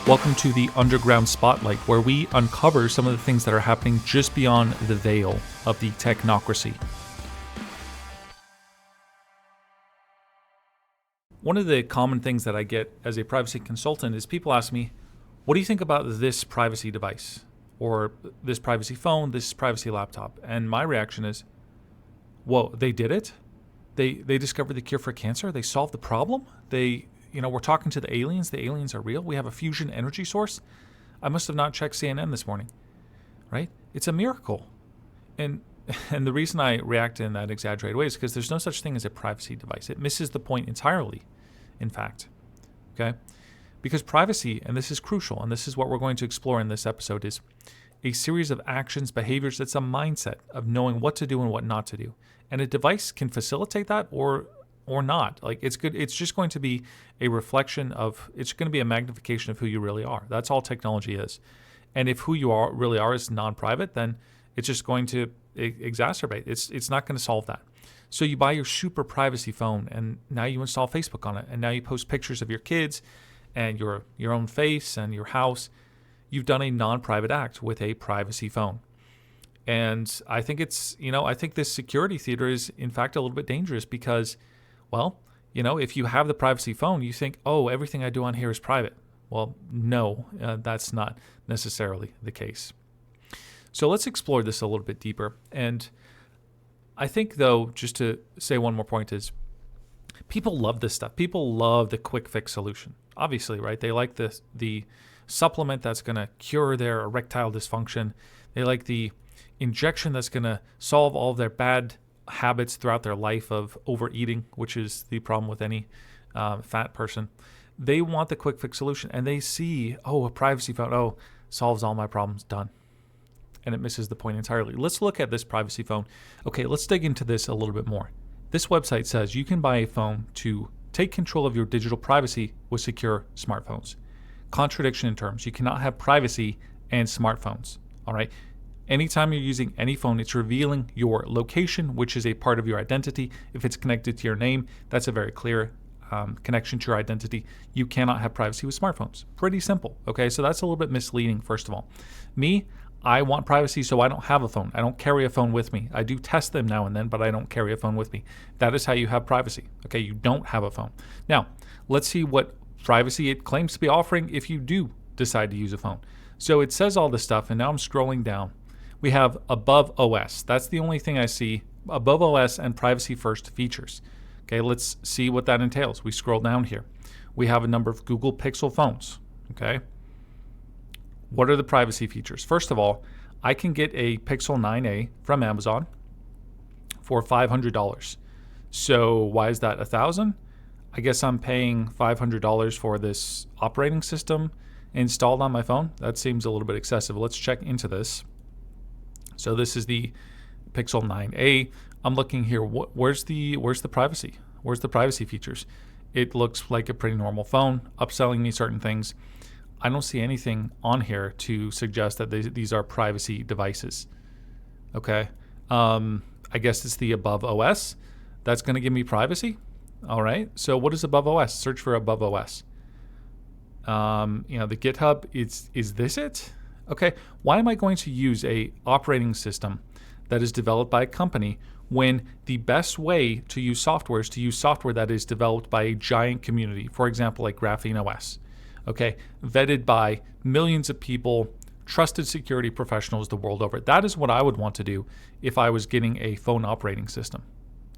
Welcome to the Underground Spotlight, where we uncover some of the things that are happening just beyond the veil of the technocracy. One of the common things that I get as a privacy consultant is people ask me, what do you think about this privacy device? Or this privacy phone, this privacy laptop? And my reaction is, whoa, they did it? They discovered the cure for cancer? They solved the problem? We're talking to the aliens. The aliens are real. We have a fusion energy source. I must have not checked CNN this morning, right? It's a miracle. And the reason I react in that exaggerated way is because there's no such thing as a privacy device. It misses the point entirely, in fact, okay? Because privacy, and this is crucial, and this is what we're going to explore in this episode, is a series of actions, behaviors. It's a mindset of knowing what to do and what not to do. And a device can facilitate that or not. Like, it's good. It's just going to be a reflection of, it's going to be a magnification of who you really are. That's all technology is. And if who you really are is non-private, then it's just going to exacerbate. It's not going to solve that. So you buy your super privacy phone, and now you install Facebook on it, and now you post pictures of your kids and your own face and your house. You've done a non-private act with a privacy phone. And I think I think this security theater is in fact a little bit dangerous because, well, if you have the privacy phone, you think, oh, everything I do on here is private. Well, no, that's not necessarily the case. So let's explore this a little bit deeper. And I think, though, just to say one more point is, people love this stuff. People love the quick fix solution. Obviously, right? They like the supplement that's going to cure their erectile dysfunction. They like the injection that's going to solve all of their bad habits throughout their life of overeating, which is the problem with any fat person. They want the quick fix solution, and they see, a privacy phone, solves all my problems, done. And it misses the point entirely. Let's look at this privacy phone. Okay, let's dig into this a little bit more. This website says you can buy a phone to take control of your digital privacy with secure smartphones. Contradiction in terms. You cannot have privacy and smartphones, all right? Anytime you're using any phone, it's revealing your location, which is a part of your identity. If it's connected to your name, that's a very clear connection to your identity. You cannot have privacy with smartphones. Pretty simple, okay? So that's a little bit misleading, first of all. Me, I want privacy, so I don't have a phone. I don't carry a phone with me. I do test them now and then, but I don't carry a phone with me. That is how you have privacy, okay? You don't have a phone. Now, let's see what privacy it claims to be offering if you do decide to use a phone. So it says all this stuff, and now I'm scrolling down. We have Above OS. That's the only thing I see. Above OS and privacy first features. Okay, let's see what that entails. We scroll down here. We have a number of Google Pixel phones. Okay. What are the privacy features? First of all, I can get a Pixel 9a from Amazon for $500. So why is that $1,000? I guess I'm paying $500 for this operating system installed on my phone. That seems a little bit excessive. Let's check into this. So this is the Pixel 9a. I'm looking here. Where's the privacy? Where's the privacy features? It looks like a pretty normal phone, upselling me certain things. I don't see anything on here to suggest that these are privacy devices. Okay. I guess it's the Above OS. That's going to give me privacy. All right. So what is Above OS? Search for Above OS. The GitHub, is this it? Okay, why am I going to use a operating system that is developed by a company when the best way to use software is to use software that is developed by a giant community, for example, like Graphene OS, okay, vetted by millions of people, trusted security professionals the world over. That is what I would want to do if I was getting a phone operating system.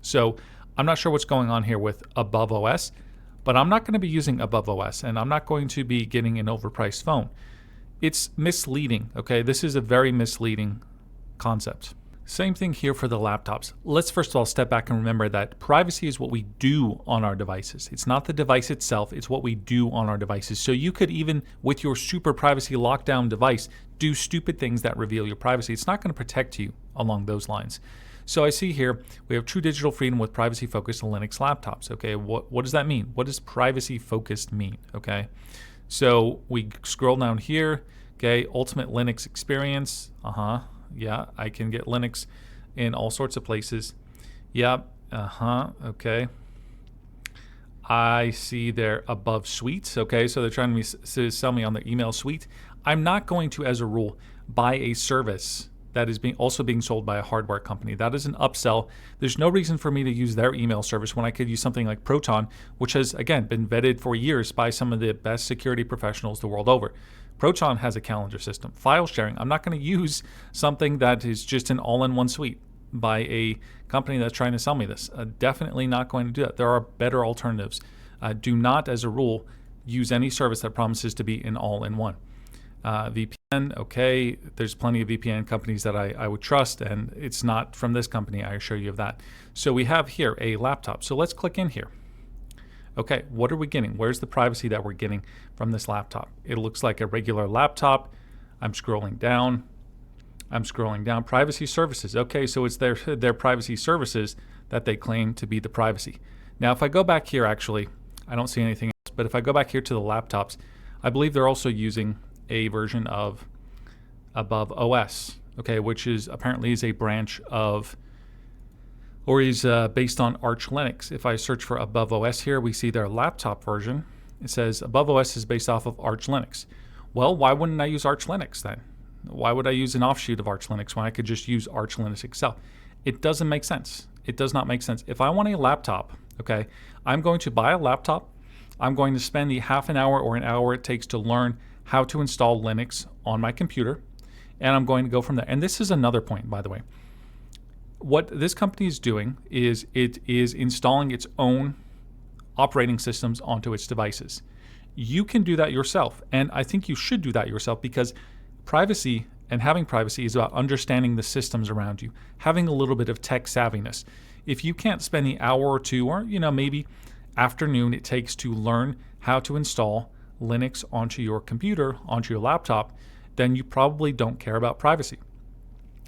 So I'm not sure what's going on here with Above OS, but I'm not going to be using Above OS, and I'm not going to be getting an overpriced phone. It's misleading, okay? This is a very misleading concept. Same thing here for the laptops. Let's first of all step back and remember that privacy is what we do on our devices. It's not the device itself, it's what we do on our devices. So you could even, with your super privacy lockdown device, do stupid things that reveal your privacy. It's not going to protect you along those lines. So I see here, we have true digital freedom with privacy-focused Linux laptops, okay? What does that mean? What does privacy-focused mean, okay? So we scroll down here, okay, ultimate Linux experience. Yeah, I can get Linux in all sorts of places. Yeah, okay. I see they're above suites. Okay, so they're trying to sell me on their email suite. I'm not going to, as a rule, buy a service that is also being sold by a hardware company. That is an upsell. There's no reason for me to use their email service when I could use something like Proton, which has, again, been vetted for years by some of the best security professionals the world over. Proton has a calendar system. File sharing. I'm not going to use something that is just an all-in-one suite by a company that's trying to sell me this. Definitely not going to do that. There are better alternatives. Do not, as a rule, use any service that promises to be an all-in-one. VPN, okay, there's plenty of VPN companies that I would trust, and it's not from this company, I assure you of that. So we have here a laptop. So let's click in here. Okay, what are we getting? Where's the privacy that we're getting from this laptop? It looks like a regular laptop. I'm scrolling down. Privacy services. Okay, so it's their privacy services that they claim to be the privacy. Now, if I go back here, actually, I don't see anything else, but if I go back here to the laptops, I believe they're also using a version of Above OS, okay, which is apparently is a branch of, or is based on Arch Linux. If I search for Above OS here, we see their laptop version. It says Above OS is based off of Arch Linux. Well, why wouldn't I use Arch Linux then? Why would I use an offshoot of Arch Linux when I could just use Arch Linux itself? It doesn't make sense. It does not make sense. If I want a laptop, okay, I'm going to buy a laptop. I'm going to spend the half an hour or an hour it takes to learn how to install Linux on my computer, and I'm going to go from there. And this is another point, by the way. What this company is doing is it is installing its own operating systems onto its devices. You can do that yourself, and I think you should do that yourself, because privacy and having privacy is about understanding the systems around you, having a little bit of tech savviness. If you can't spend the hour or two, or maybe afternoon it takes to learn how to install Linux onto your computer, onto your laptop, then you probably don't care about privacy.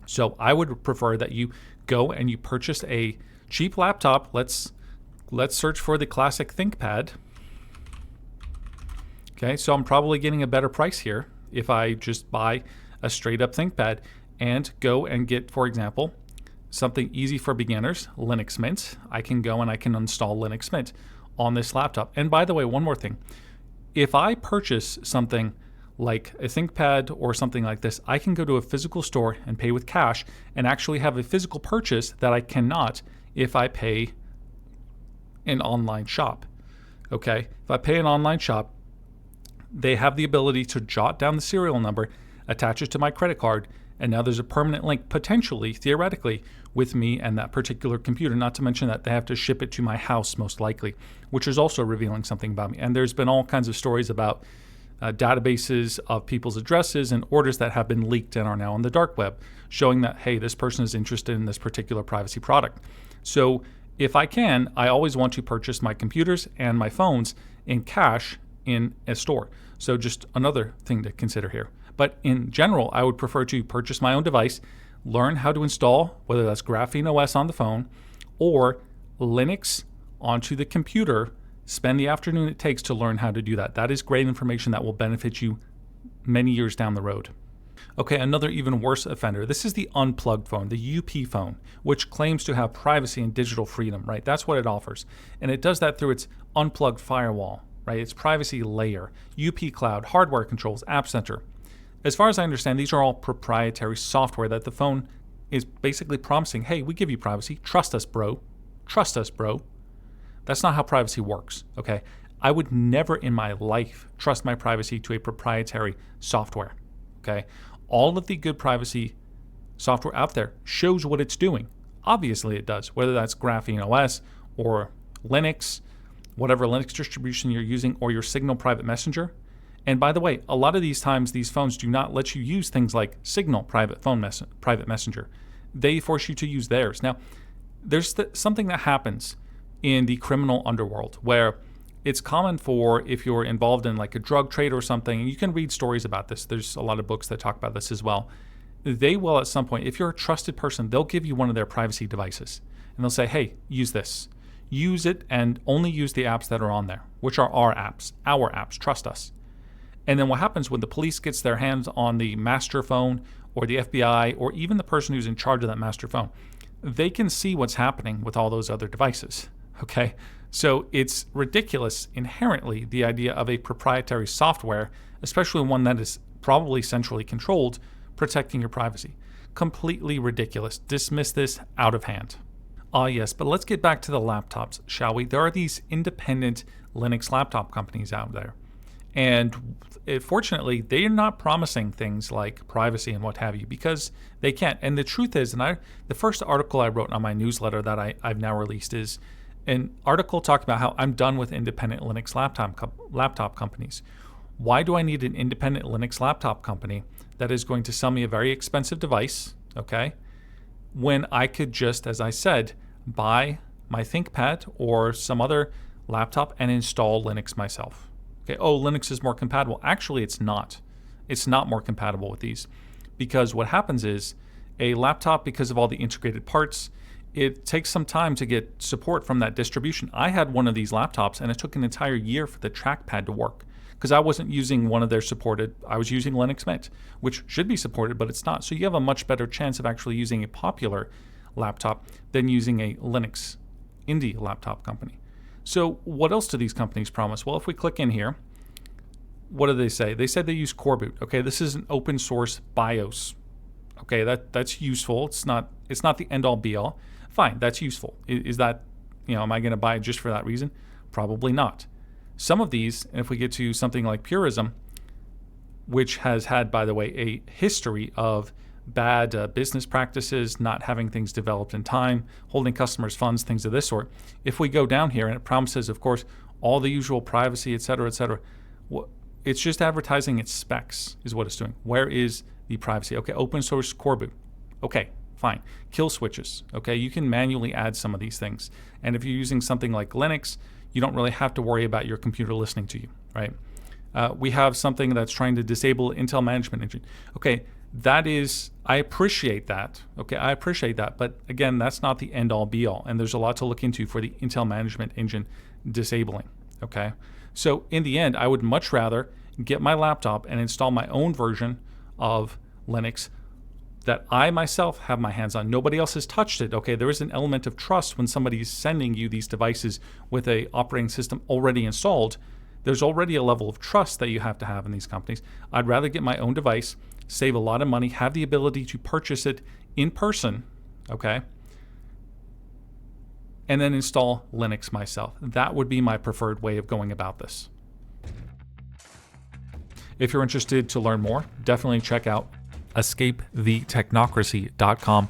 So I would prefer that you go and you purchase a cheap laptop. Let's search for the classic ThinkPad. Okay, so I'm probably getting a better price here if I just buy a straight up ThinkPad and go and get, for example, something easy for beginners, Linux Mint. I can go and I can install Linux Mint on this laptop. And by the way, one more thing. If I purchase something like a ThinkPad or something like this, I can go to a physical store and pay with cash and actually have a physical purchase that I cannot if I pay an online shop. Okay, if I pay an online shop, they have the ability to jot down the serial number, attach it to my credit card, and now there's a permanent link, potentially, theoretically, with me and that particular computer, not to mention that they have to ship it to my house, most likely, which is also revealing something about me. And there's been all kinds of stories about databases of people's addresses and orders that have been leaked and are now on the dark web, showing that, hey, this person is interested in this particular privacy product. So if I can, I always want to purchase my computers and my phones in cash in a store. So just another thing to consider here. But in general, I would prefer to purchase my own device, learn how to install, whether that's Graphene OS on the phone or Linux onto the computer, spend the afternoon it takes to learn how to do that. That is great information that will benefit you many years down the road. Okay, another even worse offender. This is the unplugged phone, the UP phone, which claims to have privacy and digital freedom, right? That's what it offers. And it does that through its unplugged firewall, right? Its privacy layer, UP Cloud, hardware controls, App Center. As far as I understand, these are all proprietary software that the phone is basically promising, hey, we give you privacy. Trust us, bro. Trust us, bro. That's not how privacy works, okay? I would never in my life trust my privacy to a proprietary software, okay? All of the good privacy software out there shows what it's doing. Obviously it does, whether that's Graphene OS or Linux, whatever Linux distribution you're using, or your Signal private messenger. And by the way, a lot of these times, these phones do not let you use things like Signal private messenger. They force you to use theirs. Now, there's something that happens in the criminal underworld where it's common for, if you're involved in like a drug trade or something, and you can read stories about this. There's a lot of books that talk about this as well. They will at some point, if you're a trusted person, they'll give you one of their privacy devices. And they'll say, hey, use this. Use it and only use the apps that are on there, which are our apps, trust us. And then what happens when the police gets their hands on the master phone, or the FBI, or even the person who's in charge of that master phone, they can see what's happening with all those other devices, okay? So it's ridiculous inherently, the idea of a proprietary software, especially one that is probably centrally controlled, protecting your privacy. Completely ridiculous. Dismiss this out of hand. Yes, but let's get back to the laptops, shall we? There are these independent Linux laptop companies out there. And fortunately, they are not promising things like privacy and what have you, because they can't. And the truth is, the first article I wrote on my newsletter that I've now released is an article talking about how I'm done with independent Linux laptop companies. Why do I need an independent Linux laptop company that is going to sell me a very expensive device, okay, when I could just, as I said, buy my ThinkPad or some other laptop and install Linux myself? Okay, Linux is more compatible. Actually, it's not. It's not more compatible with these, because what happens is a laptop, because of all the integrated parts, it takes some time to get support from that distribution. I had one of these laptops and it took an entire year for the trackpad to work because I wasn't using one of their supported. I was using Linux Mint, which should be supported, but it's not. So you have a much better chance of actually using a popular laptop than using a Linux indie laptop company. So what else do these companies promise? Well, if we click in here, what do they say? They said they use Coreboot. Okay, this is an open source BIOS. Okay, that's useful. It's not the end all be all. Fine, that's useful. Is that, am I going to buy it just for that reason? Probably not. Some of these, and if we get to something like Purism, which has had, by the way, a history of bad business practices, not having things developed in time, holding customers' funds, things of this sort. If we go down here, and it promises, of course, all the usual privacy, et cetera, it's just advertising its specs is what it's doing. Where is the privacy? Okay, open source Coreboot. Okay, fine. Kill switches. Okay, you can manually add some of these things. And if you're using something like Linux, you don't really have to worry about your computer listening to you, right? We have something that's trying to disable Intel Management Engine. Okay, I appreciate that. Okay, I appreciate that. But again, that's not the end all be all. And there's a lot to look into for the Intel Management Engine disabling. Okay, so in the end, I would much rather get my laptop and install my own version of Linux that I myself have my hands on. Nobody else has touched it. Okay, there is an element of trust when somebody's sending you these devices with a operating system already installed. There's already a level of trust that you have to have in these companies. I'd rather get my own device, save a lot of money, have the ability to purchase it in person, okay, and then install Linux myself. That would be my preferred way of going about this. If you're interested to learn more, definitely check out escapethetechnocracy.com.